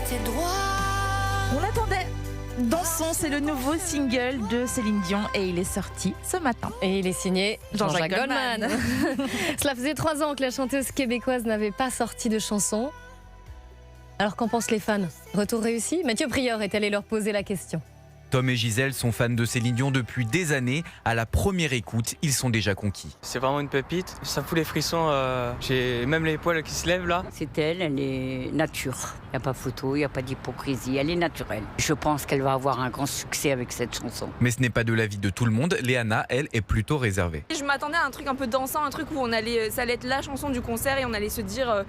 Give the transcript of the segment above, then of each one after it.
rester droit. On l'attendait. Dansons, c'est le nouveau single de Céline Dion et il est sorti ce matin. Et il est signé Jean-Jacques Goldman. Cela faisait 3 ans que la chanteuse québécoise n'avait pas sorti de chanson. Alors qu'en pensent les fans? Retour réussi? Mathieu Prieur est allé leur poser la question. Tom et Gisèle sont fans de Céline Dion depuis des années. À la première écoute, ils sont déjà conquis. C'est vraiment une pépite, ça fout les frissons, j'ai même les poils qui se lèvent là. C'est elle est nature. Il n'y a pas photo, il n'y a pas d'hypocrisie, elle est naturelle. Je pense qu'elle va avoir un grand succès avec cette chanson. Mais ce n'est pas de l'avis de tout le monde. Léana, elle, est plutôt réservée. Je m'attendais à un truc un peu dansant, un truc où ça allait être la chanson du concert et on allait se dire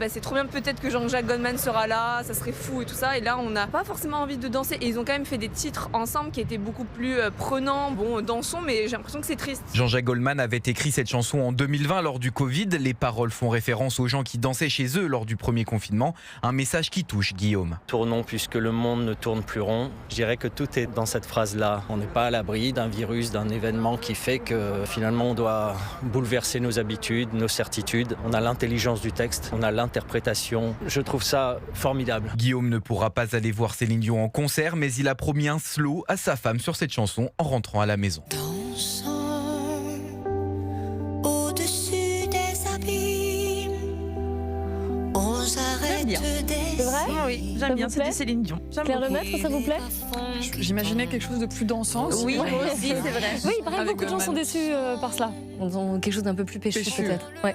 c'est trop bien, peut-être que Jean-Jacques Goldman sera là, ça serait fou et tout ça. Et là, on n'a pas forcément envie de danser. Et ils ont quand même fait des titres ensemble qui étaient beaucoup plus prenants. Bon, dansons, mais j'ai l'impression que c'est triste. Jean-Jacques Goldman avait écrit cette chanson en 2020 lors du Covid. Les paroles font référence aux gens qui dansaient chez eux lors du premier confinement. Un message qui touche Guillaume. Tournons puisque le monde ne tourne plus rond. Je dirais que tout est dans cette phrase-là. On n'est pas à l'abri d'un virus, d'un événement qui fait que finalement on doit bouleverser nos habitudes, nos certitudes. On a l'intelligence du texte, on a l'interprétation. Je trouve ça formidable. Guillaume ne pourra pas aller voir Céline Dion en concert, mais il a promis un slow à sa femme sur cette chanson en rentrant à la maison. Dansons au-dessus des abîmes. On s'arrête bien. des C'est vrai? Oui, Ça j'aime bien, vous c'est plaît du Céline Dion. J'aime Claire beaucoup. Lemaître, ça vous plaît? J'imaginais quelque chose de plus dansant aussi. Oui, moi aussi, c'est vrai. Oui, il paraît que Avec beaucoup de gens sont Goldman. déçus par cela. On quelque chose d'un peu plus péchu Péchu. peut-être. Ouais.